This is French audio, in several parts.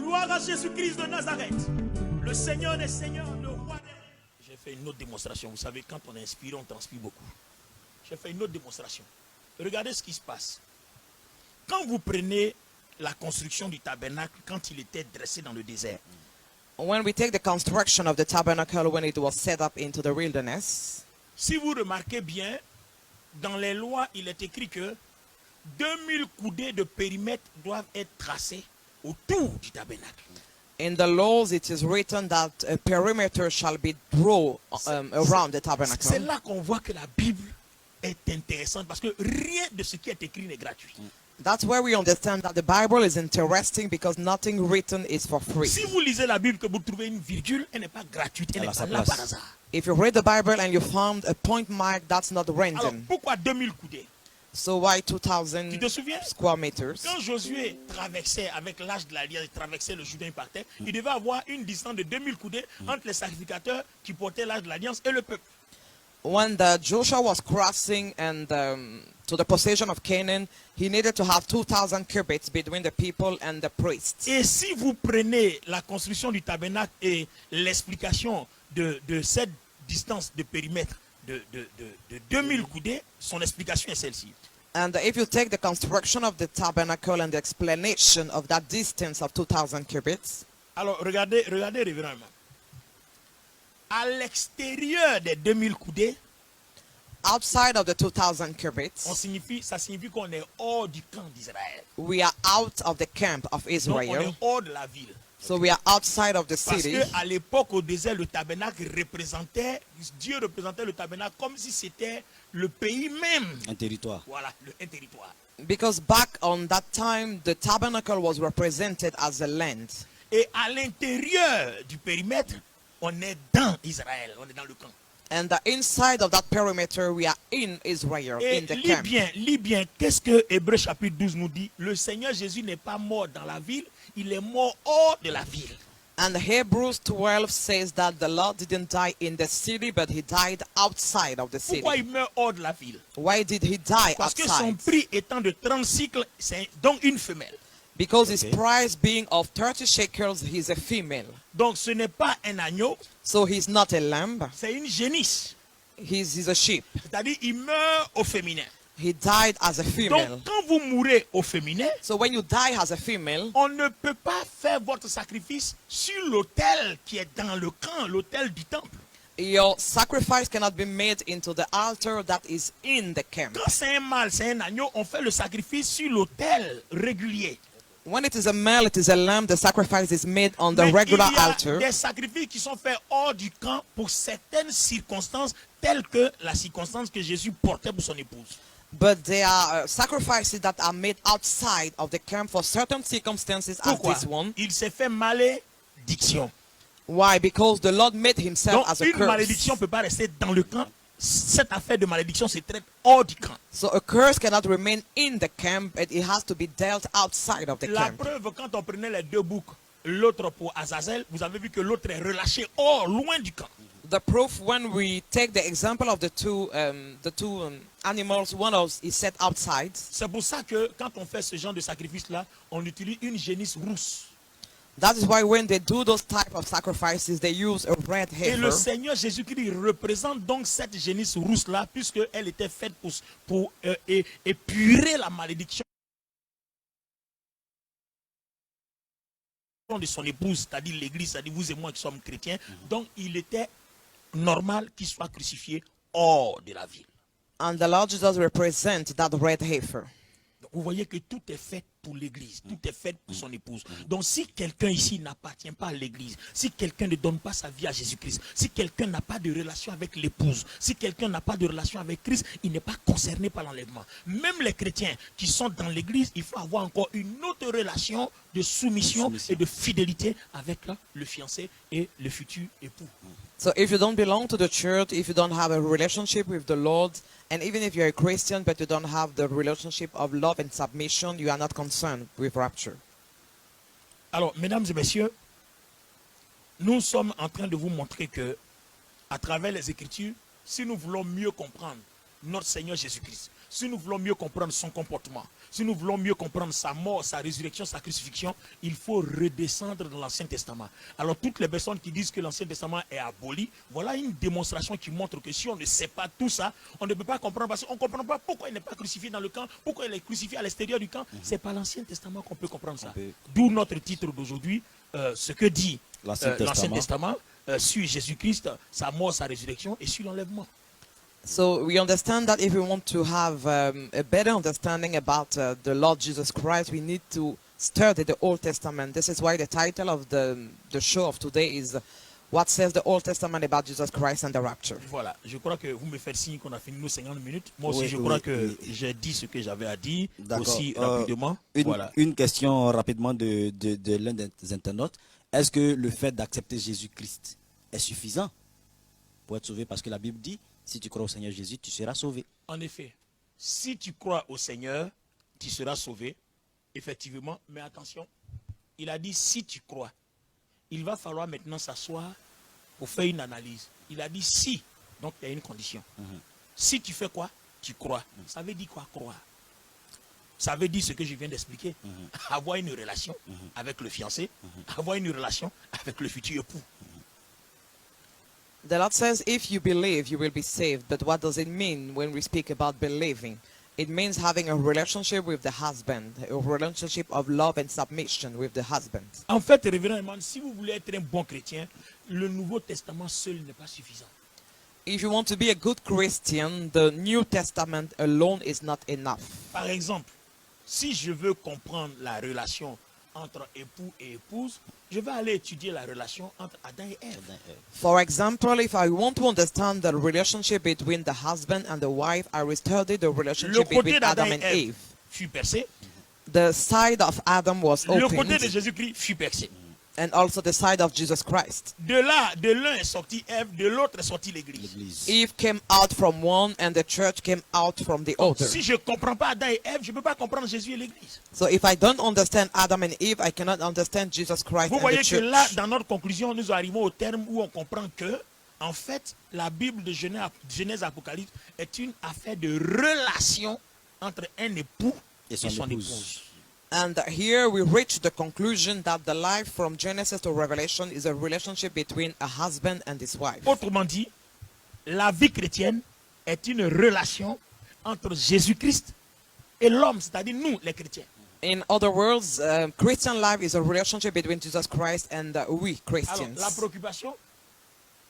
Gloire à Jésus-Christ de Nazareth. Le Seigneur des Seigneurs, le Roi des... J'ai fait une autre démonstration. Vous savez, quand on est inspiré, on transpire beaucoup. J'ai fait une autre démonstration. Regardez ce qui se passe. Quand vous prenez la construction du tabernacle, quand il était dressé dans le désert. When we take the construction of the tabernacle when it was set up into the wilderness, si vous remarquez bien, dans les lois, il est écrit que 2000 coudées de périmètre doivent être tracées autour du tabernacle. in the laws it is written that a perimeter shall be drawn around the C'est tabernacle. là qu'on voit que la Bible est intéressante parce que rien de ce qui est écrit n'est gratuit. That's where we understand that the Bible is interesting because nothing written is for free. Si vous lisez la Bible que vous trouvez une virgule, elle n'est pas gratuite, elle n'est pas là par hasard. If you read the Bible and you found a point mark, that's not Alors random. pourquoi 2000 coudées? So why Tu 2,000 te souviens? square meters? Quand Josué traversait avec l'âge de l'alliance, il traversait le Jourdain par terre, il devait avoir une distance de 2000 coudées entre les sacrificateurs qui portaient l'âge de l'alliance et le peuple. When the Joshua was crossing and to the possession of Canaan, he needed to have 2,000 cubits between the people and the priests. Et si vous prenez la construction du tabernacle et l'explication de cette distance de périmètre de 2000 coudées, son explication est celle-ci. And if you take the construction of the tabernacle and the explanation of that distance of 2,000 cubits, Alors regardez révérendement. À l'extérieur des 2000 coudées, outside of the 2,000 cubits, ça signifie qu'on est hors du camp d'Israël. we are out of the camp of Donc on Israel. est hors de la ville. So we are outside of the Parce city. qu'à l'époque, au désert, le tabernacle Dieu représentait le tabernacle comme si c'était le pays même. Un territoire. Voilà, un territoire. Because back on that time, the tabernacle was represented as a land. Et à l'intérieur du périmètre, on est dans Israël, on est dans le camp. And the inside of that perimeter, we are in Israel, Et in the camp. lis bien, qu'est-ce que Hébreux chapitre 12 nous dit? Le Seigneur Jésus n'est pas mort dans la ville, il est mort hors de la ville. And Hebrews 12 says that the Lord didn't die in the city, but he died outside of the city. Pourquoi il meurt hors de la ville? Why did he die Parce que son outside? prix étant de 30 cycles, c'est donc une femelle. Because his price being of 30 shekels, he's a female. Donc ce n'est pas un agneau, So he's not a lamb, c'est une génisse. he's a sheep. C'est-à-dire il meurt au féminin. He died as a female. Donc quand vous mourrez au féminin, So when you die as a female, on ne peut pas faire votre sacrifice sur l'autel qui est dans le camp, l'autel du temple. your sacrifice cannot be made into the altar that is in the camp. Quand c'est un mâle, c'est un agneau, on fait le sacrifice sur l'autel régulier. When it is a male, it is a lamb, the sacrifice is made on the Mais regular il y a altar. des sacrifices qui sont faits hors du camp pour certaines circonstances, telles que la circonstance que Jésus portait pour son épouse. But there are sacrifices that are made outside of the camp for certain circumstances as Pourquoi? this one. Il s'est fait malédiction. Why? Because the Lord made himself Donc as a une curse. malédiction ne peut pas rester dans le camp. Cette affaire de malédiction se traite hors du camp. So a curse cannot remain in the camp, but it has to be dealt outside of the La camp. preuve, quand on prenait les deux boucs, l'autre pour Azazel, vous avez vu que l'autre est relâché hors, loin du camp. The proof, when we take the example of the two animals, one is set outside. C'est pour ça que quand on fait ce genre de sacrifice-là, on utilise une génisse rousse. That is why when they do those type of sacrifices, they use a red Et le heifer. Seigneur Jésus-Christ représente donc cette génisse rousse-là, puisqu'elle était faite pour épurer la malédiction de son épouse, c'est-à-dire l'église, c'est-à-dire vous et moi qui sommes chrétiens. Donc il était normal qu'il soit crucifié hors de la ville. And the Lord Jesus represents that red heifer. Donc, vous voyez que tout est fait pour l'église, tout est fait pour son épouse. Donc si quelqu'un ici n'appartient pas à l'église, si quelqu'un ne donne pas sa vie à Jésus-Christ, si quelqu'un n'a pas de relation avec l'épouse, si quelqu'un n'a pas de relation avec Christ, il n'est pas concerné par l'enlèvement. Même les chrétiens qui sont dans l'église, il faut avoir encore une autre relation de soumission et de fidélité avec le fiancé et le futur époux. So if you don't belong to the church, if you don't have a relationship with the Lord, and even if you're a Christian but you don't have the relationship of love and submission, you are not concerned with rapture. Alors, mesdames et messieurs, nous sommes en train de vous montrer que, à travers les Écritures, si nous voulons mieux comprendre notre Seigneur Jésus-Christ, si nous voulons mieux comprendre son comportement, si nous voulons mieux comprendre sa mort, sa résurrection, sa crucifixion, il faut redescendre dans l'Ancien Testament. Alors toutes les personnes qui disent que l'Ancien Testament est aboli, voilà une démonstration qui montre que si on ne sait pas tout ça, on ne peut pas comprendre, parce qu'on ne comprend pas pourquoi il n'est pas crucifié dans le camp, pourquoi il est crucifié à l'extérieur du camp. C'est par l'Ancien Testament qu'on peut comprendre ça. D'où notre titre d'aujourd'hui, ce que dit l'Ancien Testament sur Jésus-Christ, sa mort, sa résurrection et sur l'enlèvement. So we understand that if we want to have a better understanding about the Lord Jesus Christ, we need to study the Old Testament. This is why the title of the show of today is What Says the Old Testament About Jesus Christ and the Rapture. Voilà, je crois que vous me faites signe qu'on a fini nos 50 minutes. Moi aussi, je crois que j'ai dit ce que j'avais à dire aussi rapidement. Une question rapidement de l'un des internautes. Est-ce que le fait d'accepter Jésus-Christ est suffisant pour être sauvé? Parce que la Bible dit, si tu crois au Seigneur Jésus, tu seras sauvé. En effet, si tu crois au Seigneur, tu seras sauvé. Effectivement, mais attention, il a dit si tu crois. Il va falloir maintenant s'asseoir pour faire une analyse. Il a dit si, donc il y a une condition. Si tu fais quoi? Tu crois. Ça veut dire quoi, croire? Ça veut dire ce que je viens d'expliquer. Avoir une relation avec le fiancé, avoir une relation avec le futur époux. The Lord says, if you believe, you will be saved. But what does it mean when we speak about believing? It means having a relationship with the husband, a relationship of love and submission with the husband. En fait, révérend Eman, si vous voulez être un bon chrétien, le Nouveau Testament seul n'est pas suffisant. If you want to be a good Christian, the New Testament alone is not enough. Par exemple, si je veux comprendre la relation entre époux et épouse, je vais aller étudier la relation entre Adam et Ève. For example, if I want to understand the relationship between the husband and the wife, I will study the Le relationship côté between d'Adam Adam et and Ève Eve. fut percé, The side of Adam was le côté de opened, Jésus-Christ fut percé. and also the side of Jesus Christ. De là, de l'un est sorti Ève, de l'autre est sorti l'Église. L'Église. Eve came out from one, and the church came out from the other. Si je ne comprends pas Adam et Ève, je ne peux pas comprendre Jésus et l'Église. So if I don't understand Adam and Eve, I cannot understand Jesus Christ Vous and voyez the que là, church. dans notre conclusion, nous arrivons au terme où on comprend que, en fait, la Bible de Genèse Apocalypse est une affaire de relation entre un époux et son épouse. And here we reach the conclusion that the life from Genesis to Revelation is a relationship between a husband and his wife. Autrement dit, la vie chrétienne est une relation entre Jésus-Christ et l'homme, c'est-à-dire nous, les chrétiens. In other words, Christian life is a relationship between Jesus Christ and we Alors, Christians. la préoccupation,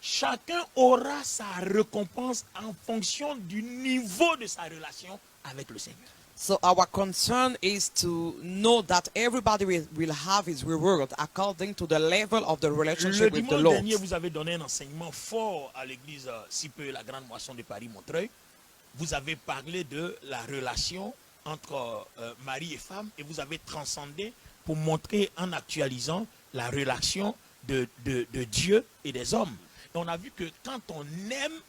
chacun aura sa récompense en fonction du niveau de sa relation avec le Seigneur. So our concern is to know that everybody will have his reward according to the level of the Le relationship with the dimanche Lord. dernier, vous avez donné un enseignement fort à l'église si peu la Grande Moisson de Paris-Montreuil. Vous avez parlé de la relation entre mari et femme et vous avez transcendé pour montrer en actualisant la relation de Dieu et des hommes. Et on a vu que quand on aime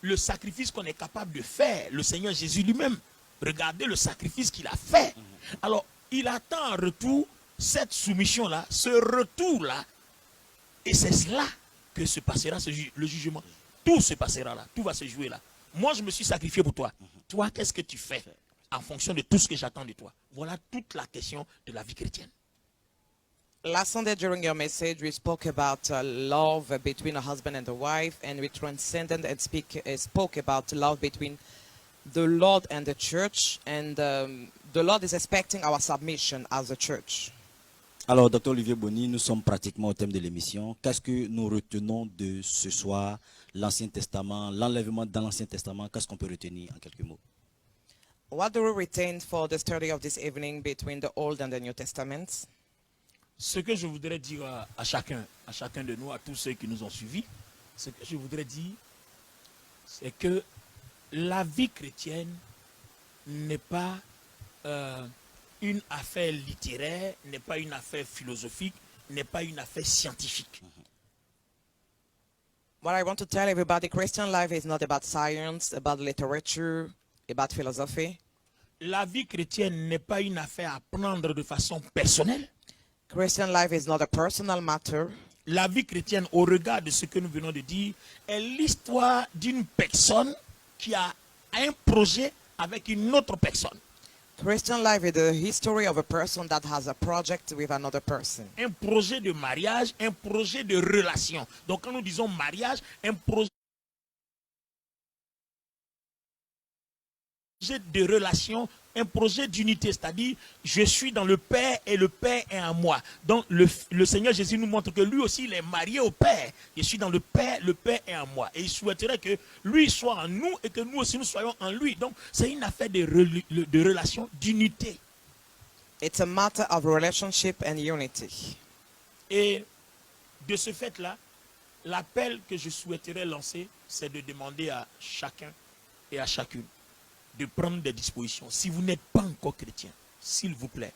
le sacrifice qu'on est capable de faire, le Seigneur Jésus lui-même, regardez le sacrifice qu'il a fait. Alors, il attend en retour cette soumission-là, ce retour-là. Et c'est cela que se passera le jugement. Tout se passera là. Tout va se jouer là. Moi, je me suis sacrifié pour toi. Toi, qu'est-ce que tu fais en fonction de tout ce que j'attends de toi? Voilà toute la question de la vie chrétienne. Last Sunday during your message, we spoke about love between a husband and a wife, and we transcended and spoke about love between the Lord and the church, and the Lord is expecting our submission as a church. Alors, Dr. Olivier Bonny, nous sommes pratiquement au thème de l'émission. Qu'est-ce que nous retenons de ce soir, l'Ancien Testament, l'enlèvement dans l'Ancien Testament? Qu'est-ce qu'on peut retenir en quelques mots? What do we retain for the study of this evening between the Old and the New Testaments? Ce que je voudrais dire à chacun de nous, à tous ceux qui nous ont suivis, ce que je voudrais dire, c'est que la vie chrétienne n'est pas une affaire littéraire, n'est pas une affaire philosophique, n'est pas une affaire scientifique. What I want to tell everybody, Christian life is not about science, about literature, about philosophy. La vie chrétienne n'est pas une affaire à prendre de façon personnelle. Christian life is not a personal matter. La vie chrétienne, au regard de ce que nous venons de dire, est l'histoire d'une personne qui a un projet avec une autre personne. Christian life is the history of a person that has a project with another person. Un projet de mariage, un projet de relation. Donc quand nous disons mariage, un projet de relation, un projet d'unité, c'est-à-dire je suis dans le Père et le Père est en moi. Donc le Seigneur Jésus nous montre que lui aussi il est marié au Père. Je suis dans le Père est en moi. Et il souhaiterait que lui soit en nous et que nous aussi nous soyons en lui. Donc c'est une affaire de relation, d'unité. It's a matter of relationship and unity. Et de ce fait-là, l'appel que je souhaiterais lancer, c'est de demander à chacun et à chacune de prendre des dispositions. Si vous n'êtes pas encore chrétien, s'il vous plaît,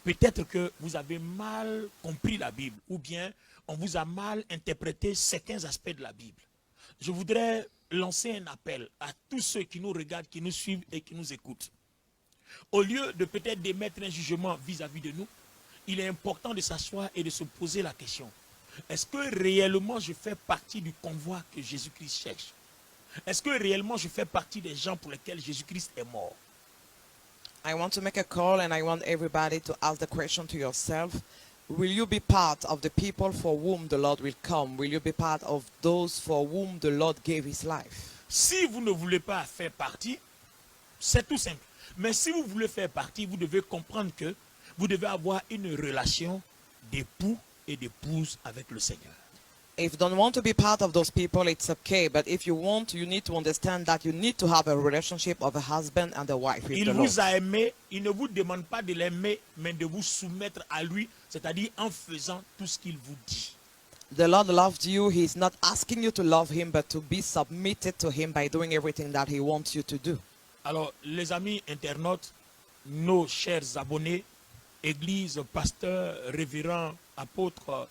peut-être que vous avez mal compris la Bible ou bien on vous a mal interprété certains aspects de la Bible. Je voudrais lancer un appel à tous ceux qui nous regardent, qui nous suivent et qui nous écoutent. Au lieu de peut-être d'émettre un jugement vis-à-vis de nous, il est important de s'asseoir et de se poser la question. Est-ce que réellement je fais partie du convoi que Jésus-Christ cherche? Est-ce que réellement je fais partie des gens pour lesquels Jésus-Christ est mort? I want to make a call and I want everybody to ask the question to yourself. Will you be part of the people for whom the Lord will come? Will you be part of those for whom the Lord gave his life? Si vous ne voulez pas faire partie, c'est tout simple. Mais si vous voulez faire partie, vous devez comprendre que vous devez avoir une relation d'époux et d'épouse avec le Seigneur. If you don't want to be part of those people, it's okay. But if you want, you need to understand that you need to have a relationship of a husband and a wife with Il the Lord. vous a aimé, il ne vous demande pas de l'aimer, mais de vous soumettre à lui, c'est-à-dire en faisant tout ce qu'il vous dit. The Lord loved you. He's not asking you to love him, but to be submitted to him by doing everything that he wants you to do. Alors, les amis internautes, nos chers abonnés, église, pasteur, révérend, apôtre,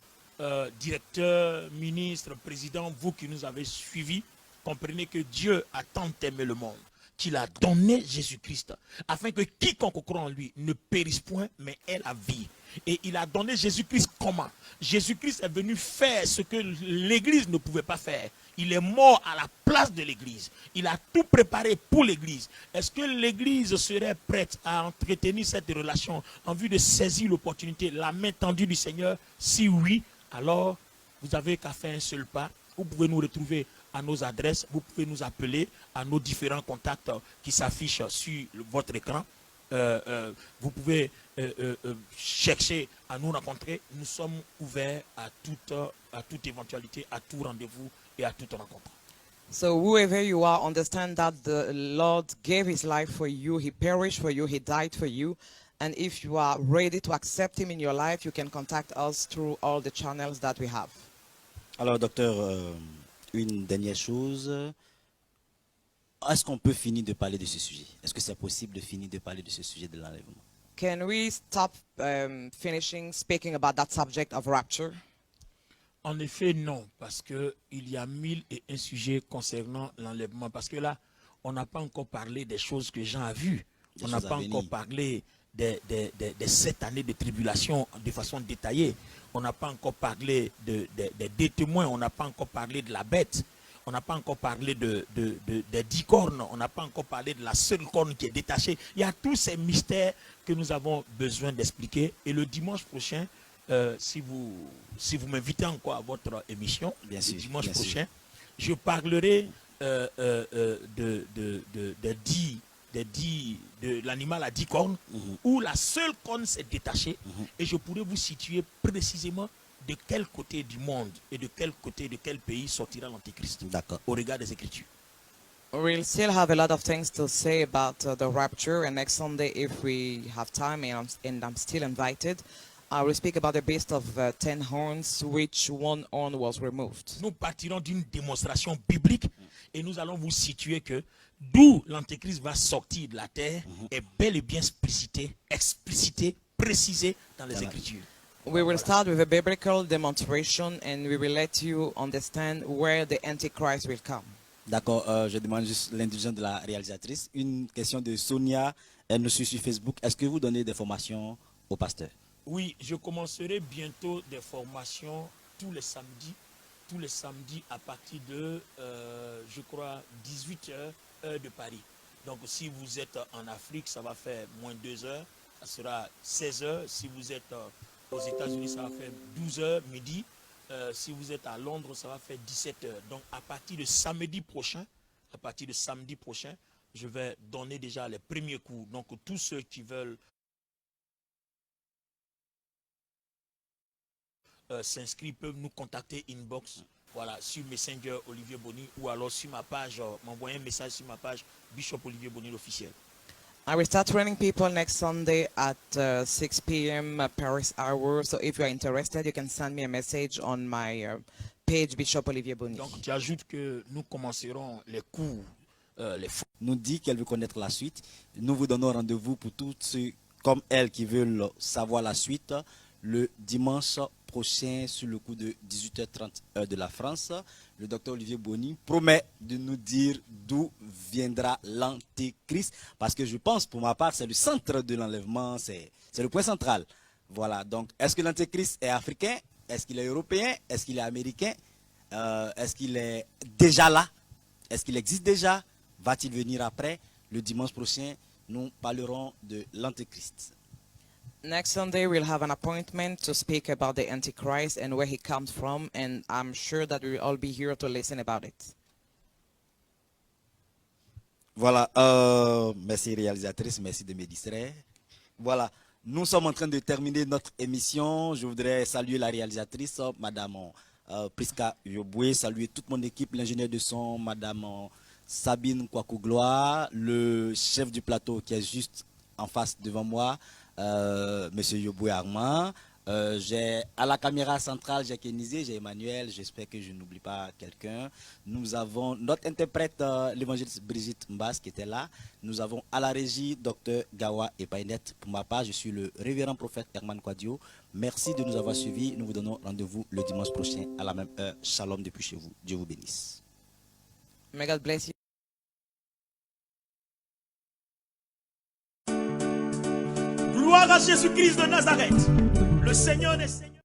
directeur, ministre, président, vous qui nous avez suivis, comprenez que Dieu a tant aimé le monde qu'il a donné Jésus-Christ afin que quiconque croit en lui ne périsse point mais ait la vie. Et il a donné Jésus-Christ comment? Jésus-Christ est venu faire ce que l'église ne pouvait pas faire. Il est mort à la place de l'église. Il a tout préparé pour l'église. Est-ce que l'église serait prête à entretenir cette relation en vue de saisir l'opportunité, la main tendue du Seigneur? Si oui, alors vous avez qu'à faire un seul pas. Vous pouvez nous retrouver à nos adresses, vous pouvez nous appeler à nos différents contacts qui s'affichent sur votre écran. Vous pouvez chercher à nous rencontrer. Nous sommes ouverts à toute éventualité, à tout rendez-vous et à toute rencontre. So whoever you are, understand that the Lord gave his life for you. He perished for you. He died for you. And if you are ready to accept him in your life, you can contact us through all the channels that we have. Alors, docteur, une dernière chose. Est-ce qu'on peut finir de parler de ce sujet? Est-ce que c'est possible de finir de parler de ce sujet de l'enlèvement? Can we stop finishing speaking about that subject of rapture? En effet, non, parce qu'il y a 1001 sujets concernant l'enlèvement. Parce que là, on n'a pas encore parlé des choses que Jean a vues. On n'a pas encore parlé des 7 années de tribulation de façon détaillée. On n'a pas encore parlé des témoins. On n'a pas encore parlé de la bête. On n'a pas encore parlé des 10 cornes. On n'a pas encore parlé de la seule corne qui est détachée. Il y a tous ces mystères que nous avons besoin d'expliquer. Et le dimanche prochain, si vous m'invitez encore à votre émission, Bien sûr, dimanche bien sûr. prochain, je parlerai de l'animal à 10 cornes, où la seule corne s'est détachée, et je pourrai vous situer précisément de quel côté du monde et de quel côté, de quel pays sortira l'Antéchrist D'accord. au regard des Écritures. We'll still have a lot of things to say about the rapture, and next Sunday, if we have time, and I'm still invited, I will speak about the beast of 10 horns, which one horn was removed. Nous partirons d'une démonstration biblique et nous allons vous situer que d'où l'Antéchrist va sortir de la terre est bel et bien explicité, précisé dans les Écritures. We will start with a biblical demonstration, and we will let you understand where the Antichrist will come. D'accord, je demande juste l'indulgence de la réalisatrice. Une question de Sonia, elle nous suit sur Facebook. Est-ce que vous donnez des formations aux pasteurs? Oui, je commencerai bientôt des formations tous les samedis à partir de, je crois, 18h, heure de Paris. Donc si vous êtes en Afrique, ça va faire moins 2 heures, ça sera 16 heures. Si vous êtes aux États-Unis, ça va faire 12 heures midi. Si vous êtes à Londres, ça va faire 17 heures. Donc à partir de samedi prochain, je vais donner déjà les premiers cours. Donc tous ceux qui veulent s'inscrire peuvent nous contacter inbox, voilà, sur Messenger Olivier Boni, ou alors sur ma page, m'envoyer un message sur ma page Bishop Olivier Boni l'officiel. I will start training people next Sunday at 6 p.m. Paris hour. So if you are interested, you can send me a message on my page Bishop Olivier Boni. Donc tu ajoutes que nous commencerons les cours, Nous dit qu'elle veut connaître la suite. Nous vous donnons rendez-vous pour tous ceux comme elle qui veulent savoir la suite le dimanche prochain sur le coup de 18h30 heure de la France. Le docteur Olivier Boni promet de nous dire d'où viendra l'antéchrist, parce que je pense pour ma part c'est le centre de l'enlèvement, c'est le point central. Voilà, donc est-ce que l'antéchrist est africain? Est-ce qu'il est européen? Est-ce qu'il est américain? Est-ce qu'il est déjà là? Est-ce qu'il existe déjà? Va-t-il venir après? Le dimanche prochain, nous parlerons de l'antéchrist. Next Sunday, we'll have an appointment to speak about the Antichrist and where he comes from, and I'm sure that we will all be here to listen about it. Voilà, merci réalisatrice, merci de me distraire. Voilà, nous sommes en train de terminer notre émission. Je voudrais saluer la réalisatrice, Madame Priska Yoboué, saluer toute mon équipe, l'ingénieur de son, Madame Sabine Kwaku-Gloire, le chef du plateau qui est juste en face devant moi, Monsieur Yoboué Armand. J'ai à la caméra centrale, j'ai Kénizé, j'ai Emmanuel, j'espère que je n'oublie pas quelqu'un. Nous avons notre interprète, l'évangéliste Brigitte Mbas qui était là. Nous avons à la régie Dr Gawa et Painet. Pour ma part, je suis le révérend prophète Herman Kwadio. Merci de nous avoir suivis. Nous vous donnons rendez-vous le dimanche prochain à la même heure. Shalom depuis chez vous. Dieu vous bénisse. May God bless you. Gloire à Jésus-Christ de Nazareth, le Seigneur des Seigneurs.